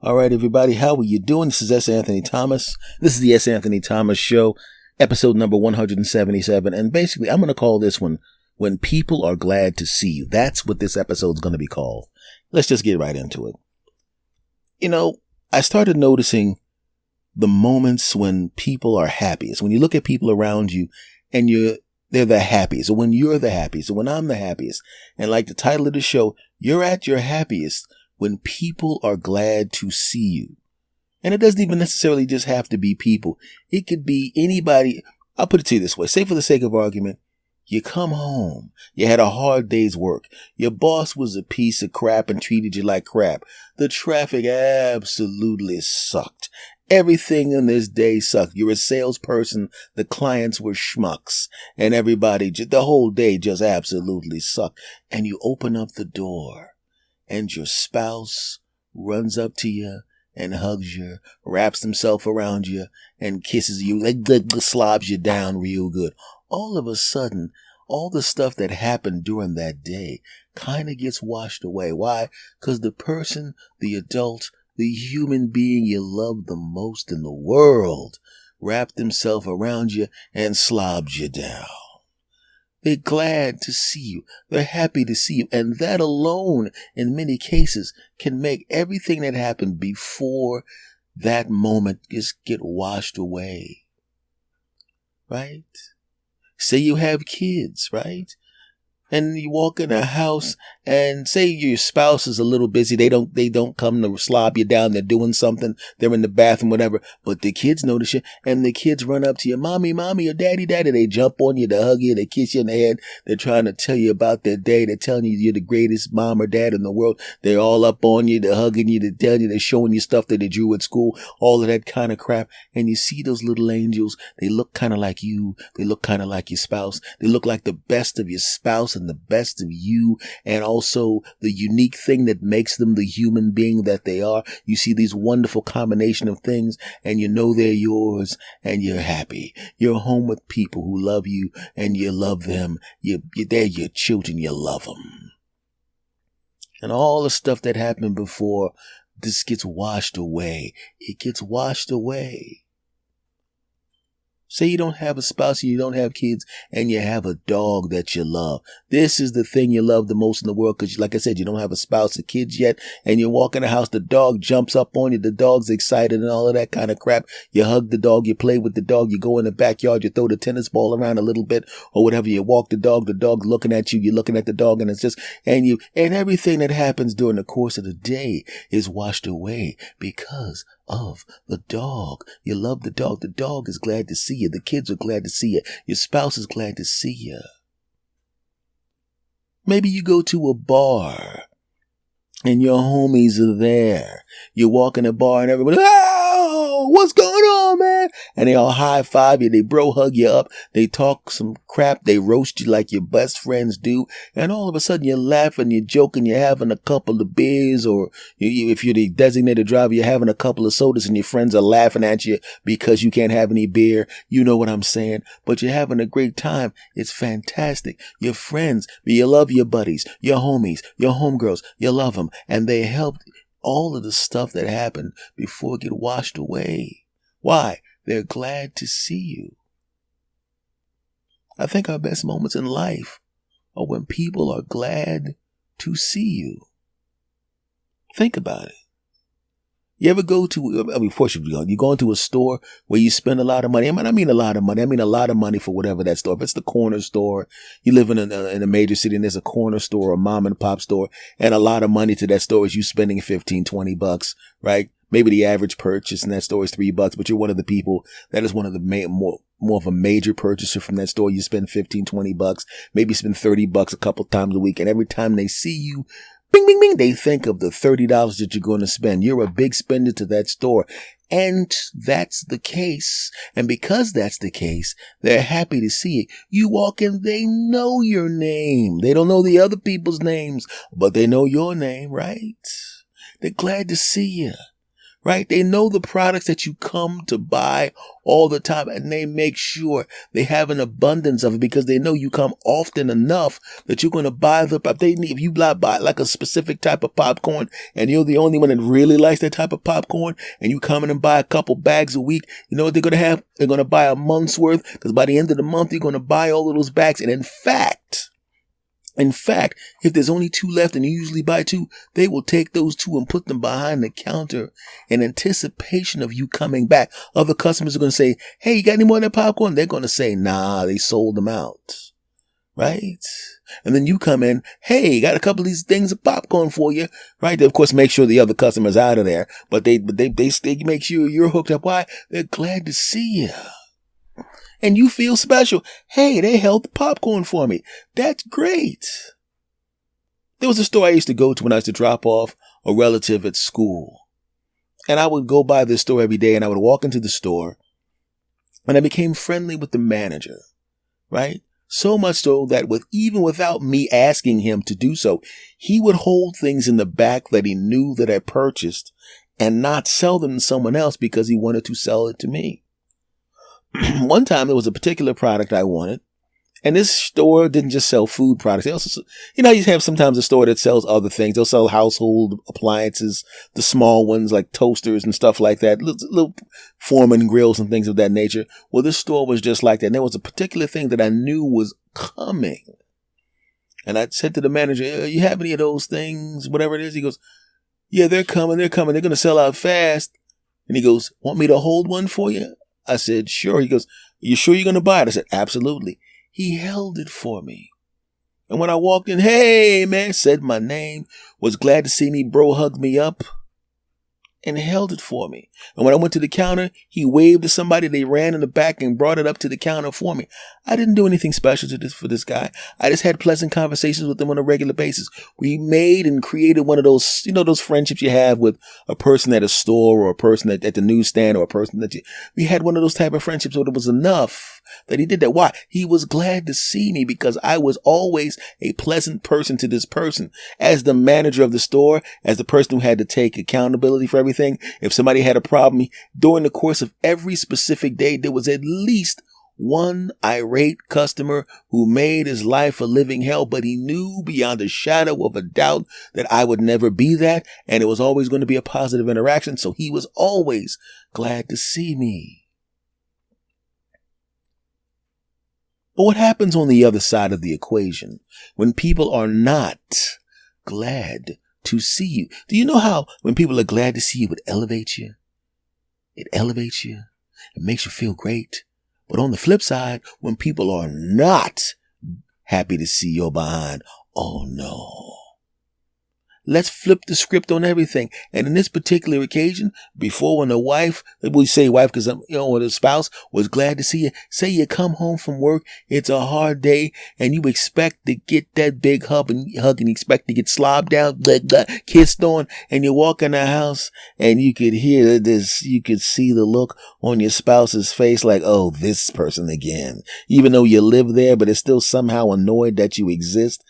All right, everybody, how are you doing? This is S. Anthony Thomas. This is the S. Anthony Thomas Show, episode number 177. And basically, I'm going to call this one, When People Are Glad to See You. That's what this episode's going to be called. Let's just get right into it. You know, I started noticing the moments when people are happiest. When you look at people around you and they're the happiest, or when you're the happiest, or when I'm the happiest. And like the title of the show, you're at your happiest when people are glad to see you. And it doesn't even necessarily just have to be people. It could be anybody. I'll put it to you this way. Say for the sake of argument, you come home. You had a hard day's work. Your boss was a piece of crap and treated you like crap. The traffic absolutely sucked. Everything in this day sucked. You're a salesperson. The clients were schmucks. And everybody, the whole day just absolutely sucked. And you open up the door. And your spouse runs up to you and hugs you, wraps himself around you and kisses you, slobs you down real good. All of a sudden, all the stuff that happened during that day kind of gets washed away. Why? Because the person, the adult, the human being you love the most in the world wrapped himself around you and slobbed you down. They're glad to see you. They're happy to see you. And that alone, in many cases, can make everything that happened before that moment just get washed away. Right? Say you have kids, right? And you walk in a house and say your spouse is a little busy. They don't come to slob you down. They're doing something. They're in the bathroom, whatever. But the kids notice you and the kids run up to you. Mommy, or daddy. They jump on you. They hug you. They kiss you in the head. They're trying to tell you about their day. They're telling you you're the greatest mom or dad in the world. They're all up on you. They're hugging you. They're telling you. They're showing you stuff that they drew at school. All of that kind of crap. And you see those little angels. They look kind of like you. They look kind of like your spouse. They look like the best of your spouse and the best of you, and also the unique thing that makes them the human being that they are. You see these wonderful combination of things and you know they're yours and you're happy. You're home with people who love you and you love them. They're your children. You love them. And all the stuff that happened before, this gets washed away. It gets washed away. Say you don't have a spouse, you don't have kids, and you have a dog that you love. This is the thing you love the most in the world because, like I said, you don't have a spouse or kids yet, and you walk in the house, the dog jumps up on you, the dog's excited and all of that kind of crap. You hug the dog, you play with the dog, you go in the backyard, you throw the tennis ball around a little bit or whatever, you walk the dog's looking at you, you're looking at the dog, and it's just, and everything that happens during the course of the day is washed away because of the dog. You love the dog. The dog is glad to see you. The kids are glad to see you. Your spouse is glad to see you. Maybe you go to a bar and your homies are there. You walk in a bar and everybody, oh, what's going on, man? And they all high five you. They bro hug you up. They talk some crap. They roast you like your best friends do. And all of a sudden you're laughing, you're joking, you're having a couple of beers, or if you're the designated driver, you're having a couple of sodas and your friends are laughing at you because you can't have any beer. You know what I'm saying? But you're having a great time. It's fantastic. Your friends, you love your buddies, your homies, your homegirls. You love them. And they help all of the stuff that happened before get washed away. Why? They're glad to see you. I think our best moments in life are when people are glad to see you. Think about it. You ever go to, of course you go into a store where you spend a lot of money. I mean a lot of money. I mean a lot of money for whatever that store. If it's the corner store, you live in a major city and there's a corner store or a mom and pop store, and a lot of money to that store is you spending 15, 20 bucks, right? Maybe the average purchase in that store is $3, but you're one of the people that is one of the more of a major purchaser from that store. You spend 15, 20 bucks, maybe spend $30 a couple times a week. And every time they see you, bing, bing, bing, they think of the $30 that you're going to spend. You're a big spender to that store. And that's the case. And because that's the case, they're happy to see it. You walk in, they know your name. They don't know the other people's names, but they know your name, right? They're glad to see you. right? They know the products that you come to buy all the time, and they make sure they have an abundance of it because they know you come often enough that you're going to buy the, if you buy like a specific type of popcorn and you're the only one that really likes that type of popcorn and you come in and buy a couple bags a week, you know what they're going to have? They're going to buy a month's worth because by the end of the month, you're going to buy all of those bags. And in fact, if there's only 2 left and you usually buy 2, they will take those 2 and put them behind the counter in anticipation of you coming back. Other customers are going to say, hey, you got any more of that popcorn? They're going to say, nah, they sold them out. Right? And then you come in, hey, got a couple of these things of popcorn for you. Right? They, of course, make sure the other customer's out of there, but they make sure you're hooked up. Why? They're glad to see you. And you feel special. Hey, they held the popcorn for me. That's great. There was a store I used to go to when I used to drop off a relative at school. And I would go by this store every day and I would walk into the store and I became friendly with the manager, right? So much so that even without me asking him to do so, he would hold things in the back that he knew that I purchased and not sell them to someone else because he wanted to sell it to me. One time there was a particular product I wanted, and this store didn't just sell food products. They also, you have sometimes a store that sells other things. They'll sell household appliances, the small ones like toasters and stuff like that, little Foreman grills and things of that nature. Well, this store was just like that. And there was a particular thing that I knew was coming. And I said to the manager, you have any of those things, whatever it is? He goes, yeah, they're coming. They're going to sell out fast. And he goes, want me to hold one for you? I said, sure. He goes, you sure you're going to buy it? I said, absolutely. He held it for me. And when I walked in, hey, man, said my name, was glad to see me, bro, hugged me up and held it for me. And when I went to the counter, he waved to somebody. They ran in the back and brought it up to the counter for me. I didn't do anything special for this guy. I just had pleasant conversations with him on a regular basis. We made and created one of those, those friendships you have with a person at a store or a person at the newsstand or a person we had one of those type of friendships where it was enough that he did that. Why? He was glad to see me because I was always a pleasant person to this person. As the manager of the store, as the person who had to take accountability for everything, if somebody had a problem, during the course of every specific day, there was at least one irate customer who made his life a living hell, but he knew beyond a shadow of a doubt that I would never be that, and it was always going to be a positive interaction, so he was always glad to see me. But what happens on the other side of the equation when people are not glad to see you? Do you know how when people are glad to see you, it elevates you? It elevates you. It makes you feel great. But on the flip side, when people are not happy to see your behind, oh no. Let's flip the script on everything. And in this particular occasion, before when the wife, we say wife because, or the spouse was glad to see you. Say you come home from work, it's a hard day, and you expect to get that big hug and expect to get slobbed down, kissed on, and you walk in the house and you could hear this, you could see the look on your spouse's face like, oh, this person again. Even though you live there, but it's still somehow annoyed that you exist.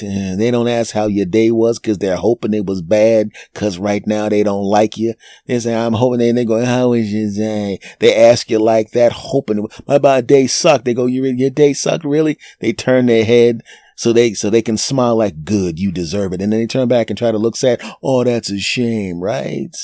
They don't ask how your day was because they're hoping it was bad because right now they don't like you. They say, I'm hoping they go, how was your day? They ask you like that, hoping, my day sucked. They go, your day sucked, really? They turn their head so they can smile like, good, you deserve it. And then they turn back and try to look sad. Oh, that's a shame, right?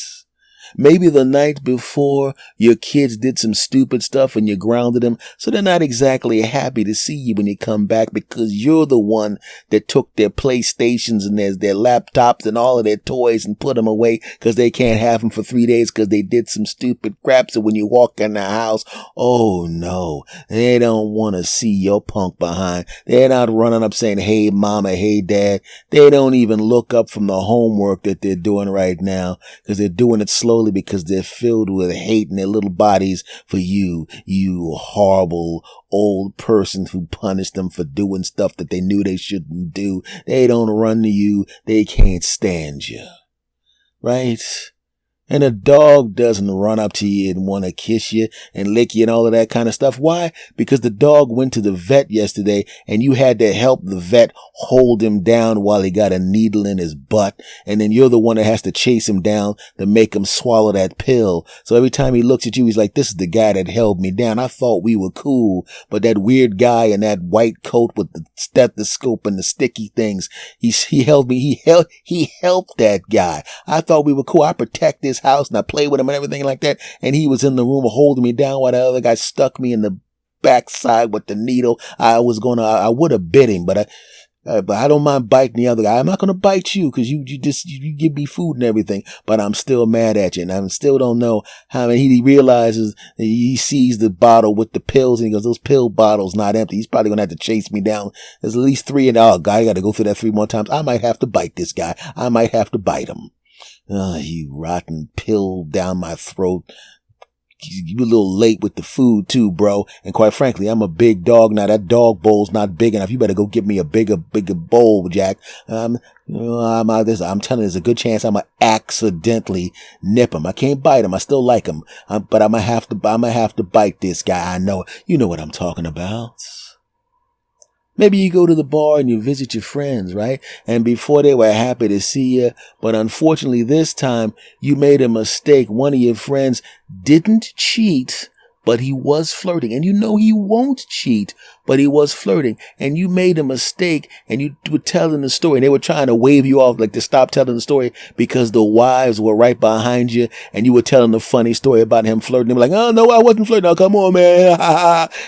Maybe the night before your kids did some stupid stuff and you grounded them. So they're not exactly happy to see you when you come back because you're the one that took their PlayStations and their laptops and all of their toys and put them away because they can't have them for 3 days because they did some stupid crap. So when you walk in the house, oh no, they don't want to see your punk behind. They're not running up saying, hey mama, hey dad. They don't even look up from the homework that they're doing right now because they're doing it slowly because they're filled with hate in their little bodies for you horrible old person who punished them for doing stuff that they knew they shouldn't do. They don't run to you. They can't stand you. Right? And a dog doesn't run up to you and want to kiss you and lick you and all of that kind of stuff. Why? Because the dog went to the vet yesterday and you had to help the vet hold him down while he got a needle in his butt. And then you're the one that has to chase him down to make him swallow that pill. So every time he looks at you, he's like, this is the guy that held me down. I thought we were cool, but that weird guy in that white coat with the stethoscope and the sticky things, he held me. He helped that guy. I thought we were cool. I protect this house and I play with him and everything like that. And he was in the room holding me down while the other guy stuck me in the backside with the needle. I would have bit him, but I don't mind biting the other guy. I'm not going to bite you because you give me food and everything, but I'm still mad at you. And I still don't know how he realizes he sees the bottle with the pills and he goes, those pill bottles not empty. He's probably going to have to chase me down. There's at least 3 and guy, I got to go through that 3 more times. I might have to bite this guy. I might have to bite him. You rotten pill down my throat. You a little late with the food too, bro. And quite frankly, I'm a big dog now. That dog bowl's not big enough. You better go get me a bigger bowl, Jack. I'm telling you, there's a good chance I'm gonna accidentally nip him. I can't bite him. I still like him. But I'm gonna have to bite this guy. I know. You know what I'm talking about. Maybe you go to the bar and you visit your friends, right? And before they were happy to see you, but unfortunately this time you made a mistake. One of your friends didn't cheat, but he was flirting. And you know he won't cheat, but he was flirting. And you made a mistake and you were telling the story. And they were trying to wave you off, like to stop telling the story because the wives were right behind you. And you were telling the funny story about him flirting. They were like, oh, no, I wasn't flirting. Oh, come on, man.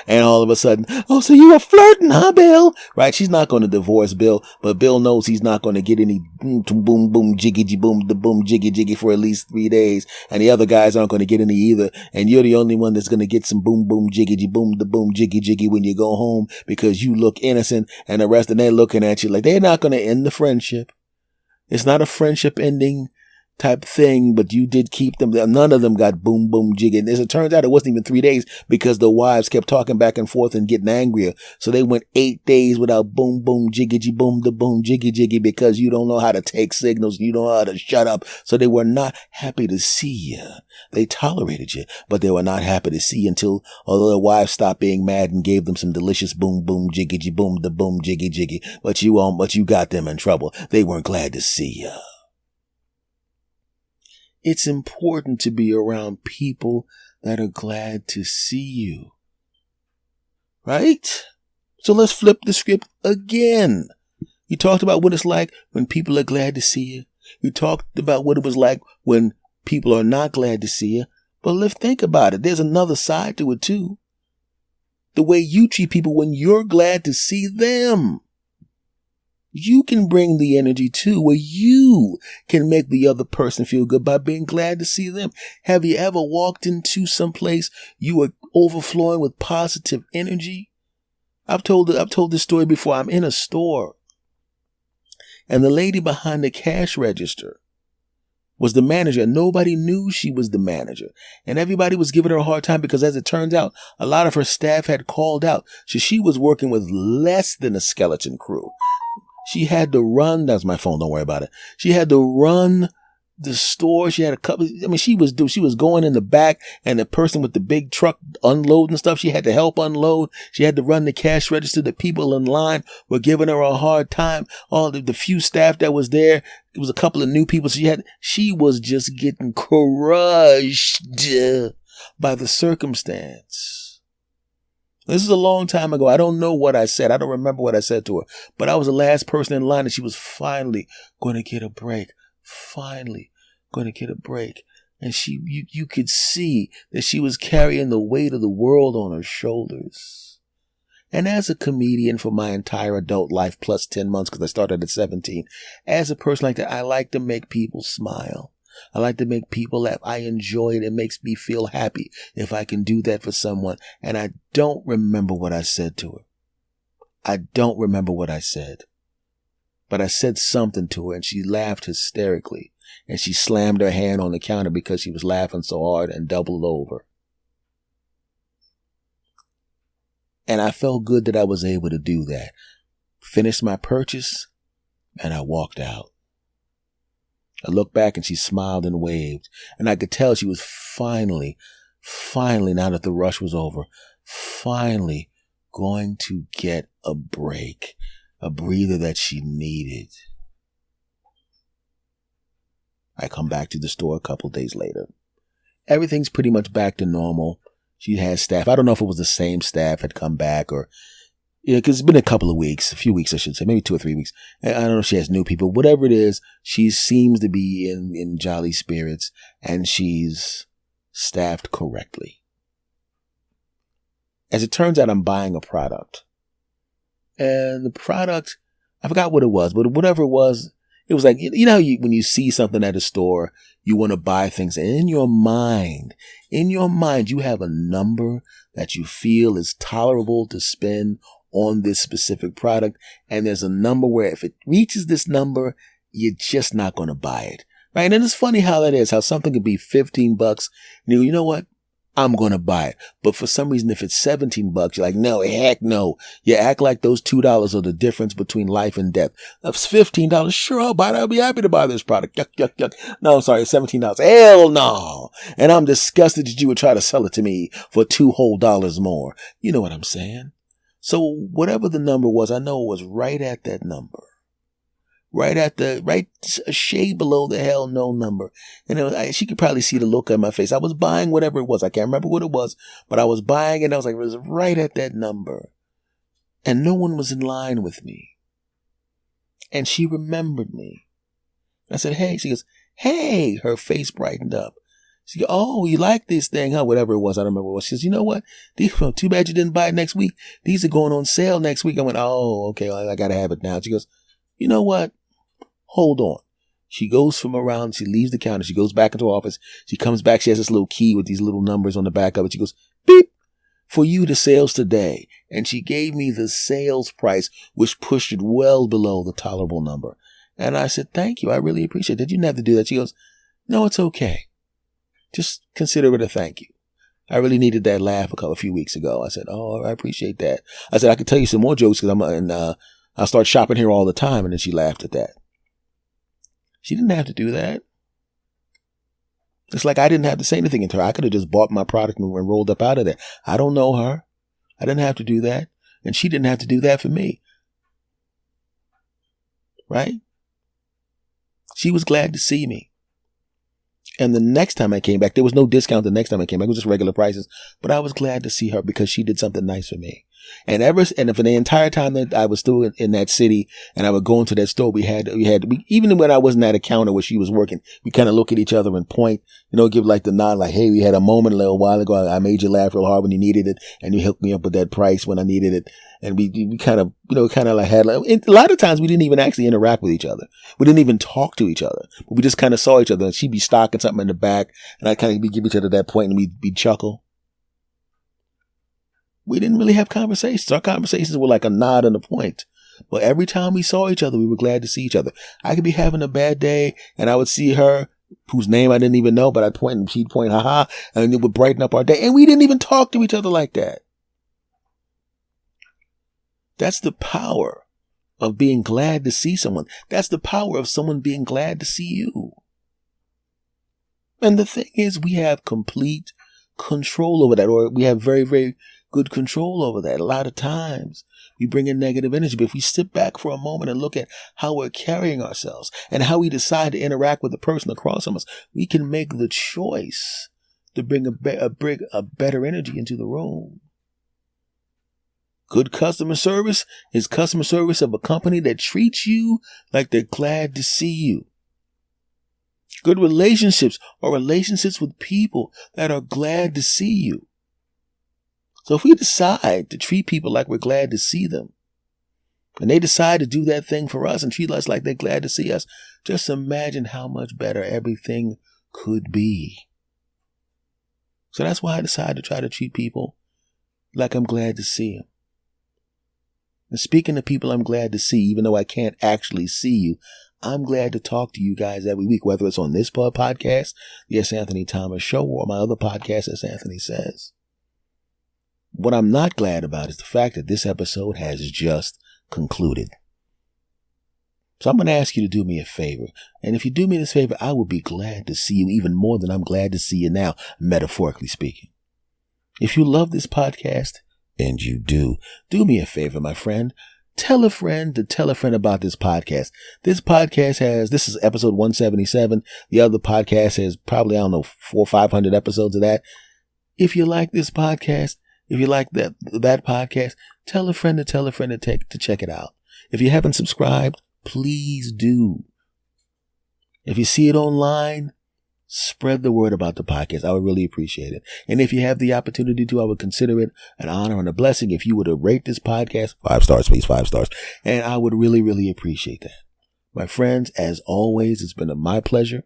And all of a sudden, oh, so you were flirting, huh, Bill? Right? She's not going to divorce Bill, but Bill knows he's not going to get any boom, boom, jiggy, boom, the boom, jiggy for at least 3 days. And the other guys aren't going to get any either. And you're the only one that's going to get some boom, jiggy, boom, the boom, jiggy when you go home because you look innocent and the rest of them, they're looking at you like they're not going to end the friendship. It's not a friendship ending type thing, but you did keep them. None of them got boom, jiggy. And as it turns out, it wasn't even 3 days because the wives kept talking back and forth and getting angrier. So they went 8 days without boom, jiggy, boom, the boom, jiggy because you don't know how to take signals. You don't know how to shut up. So they were not happy to see you. They tolerated you, but they were not happy to see you until the wives stopped being mad and gave them some delicious boom, jiggy, boom, the boom, jiggy. But you got them in trouble. They weren't glad to see you. It's important to be around people that are glad to see you. Right? So let's flip the script again. You talked about what it's like when people are glad to see you. You talked about what it was like when people are not glad to see you. But let's think about it. There's another side to it too. The way you treat people when you're glad to see them. You can bring the energy too, where you can make the other person feel good by being glad to see them. Have you ever walked into some place you were overflowing with positive energy? I've told this story before. I'm in a store and the lady behind the cash register was the manager, and nobody knew she was the manager. And everybody was giving her a hard time because, as it turns out, a lot of her staff had called out. So she was working with less than a skeleton crew. She had to run. That's my phone. Don't worry about it. She had to run the store. She had a couple. I mean, she was going in the back, and the person with the big truck unloading stuff, she had to help unload. She had to run the cash register. The people in line were giving her a hard time. All the few staff that was there, it was a couple of new people. So she was just getting crushed by the circumstance. This is a long time ago. I don't know what I said. I don't remember what I said to her. But I was the last person in line and she was finally going to get a break. Finally going to get a break. And you could see that she was carrying the weight of the world on her shoulders. And as a comedian for my entire adult life, plus 10 months, because I started at 17, as a person like that, I like to make people smile. I like to make people laugh. I enjoy it. It makes me feel happy if I can do that for someone. And I don't remember what I said to her. I don't remember what I said. But I said something to her and she laughed hysterically. And she slammed her hand on the counter because she was laughing so hard and doubled over. And I felt good that I was able to do that. Finished my purchase and I walked out. I looked back and she smiled and waved. And I could tell she was finally, now that the rush was over, finally going to get a break, a breather that she needed. I come back to the store a couple days later. Everything's pretty much back to normal. She has staff. I don't know if it was the same staff had come back or, because it's been a couple of weeks, a few weeks, I should say, maybe 2 or 3 weeks. I don't know if she has new people. Whatever it is, she seems to be in jolly spirits and she's staffed correctly. As it turns out, I'm buying a product. And the product, I forgot what it was, but whatever it was like, how when you see something at a store, you want to buy things. And in your mind, you have a number that you feel is tolerable to spend on this specific product. And there's a number where if it reaches this number, you're just not going to buy it. Right. And it's funny how that is, how something could be $15 and you know what? I'm going to buy it. But for some reason, if it's $17, you're like, no, heck no. You act like those $2 are the difference between life and death. That's $15. Sure, I'll buy it. I'll be happy to buy this product. Yuck, yuck, yuck. No, I'm sorry. It's $17. Hell no. And I'm disgusted that you would try to sell it to me for $2 whole more. You know what I'm saying? So whatever the number was, I know it was right at that number. Right a shade below the hell no number. And she could probably see the look on my face. I was buying whatever it was. I can't remember what it was, but I was buying and I was like, it was right at that number. And no one was in line with me. And she remembered me. I said, hey, she goes, hey, her face brightened up. She goes, oh, you like this thing, huh? Whatever it was. I don't remember what it was. She says, you know what? Too bad you didn't buy it next week. These are going on sale next week. I went, oh, okay. Well, I got to have it now. She goes, you know what? Hold on. She goes from around, she leaves the counter, she goes back into her office, she comes back, she has this little key with these little numbers on the back of it. She goes, beep, for you the sales today. And she gave me the sales price, which pushed it well below the tolerable number. And I said, thank you, I really appreciate it. You didn't have to do that. She goes, no, it's okay. Just consider it a thank you. I really needed that laugh a few weeks ago. I said, oh, I appreciate that. I said, I could tell you some more jokes because I'll start shopping here all the time. And then she laughed at that. She didn't have to do that. It's like I didn't have to say anything to her. I could have just bought my product and rolled up out of there. I don't know her. I didn't have to do that. And she didn't have to do that for me. Right? She was glad to see me. And the next time I came back, there was no discount the next time I came back. It was just regular prices. But I was glad to see her because she did something nice for me. And for the entire time that I was still in that city and I would go into that store, we had, even when I wasn't at a counter where she was working, we kind of look at each other and point, give like the nod, like, hey, we had a moment a little while ago. I made you laugh real hard when you needed it and you hooked me up with that price when I needed it. And we kind of like had, a lot of times we didn't even actually interact with each other. We didn't even talk to each other, but we just kind of saw each other and she'd be stocking something in the back and I'd kind of give each other that point and we'd chuckle. We didn't really have conversations. Our conversations were like a nod and a point. But every time we saw each other, we were glad to see each other. I could be having a bad day and I would see her, whose name I didn't even know, but I'd point and she'd point, haha, and it would brighten up our day. And we didn't even talk to each other like that. That's the power of being glad to see someone. That's the power of someone being glad to see you. And the thing is, we have complete control over that, or we have very, very good control over that. A lot of times we bring in negative energy, but if we sit back for a moment and look at how we're carrying ourselves and how we decide to interact with the person across from us, we can make the choice to bring a better energy into the room. Good customer service is customer service of a company that treats you like they're glad to see you. Good relationships are relationships with people that are glad to see you. So if we decide to treat people like we're glad to see them, and they decide to do that thing for us and treat us like they're glad to see us, just imagine how much better everything could be. So that's why I decided to try to treat people like I'm glad to see them. And speaking of people I'm glad to see, even though I can't actually see you, I'm glad to talk to you guys every week, whether it's on this podcast, the S. Anthony Thomas Show, or my other podcast, As Anthony Says. What I'm not glad about is the fact that this episode has just concluded. So I'm going to ask you to do me a favor. And if you do me this favor, I will be glad to see you even more than I'm glad to see you now, metaphorically speaking. If you love this podcast, and you do me a favor, my friend. Tell a friend to tell a friend about this podcast. This is episode 177. The other podcast has probably, 400 or 500 episodes of that. If you like this podcast, if you like that podcast, tell a friend to check it out. If you haven't subscribed, please do. If you see it online, spread the word about the podcast. I would really appreciate it. And if you have the opportunity to, I would consider it an honor and a blessing if you were to rate this podcast 5 stars, please, 5 stars. And I would really, really appreciate that. My friends, as always, it's been my pleasure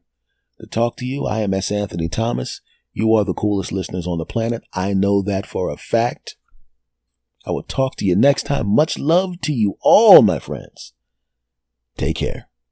to talk to you. I am S. Anthony Thomas. You are the coolest listeners on the planet. I know that for a fact. I will talk to you next time. Much love to you all, my friends. Take care.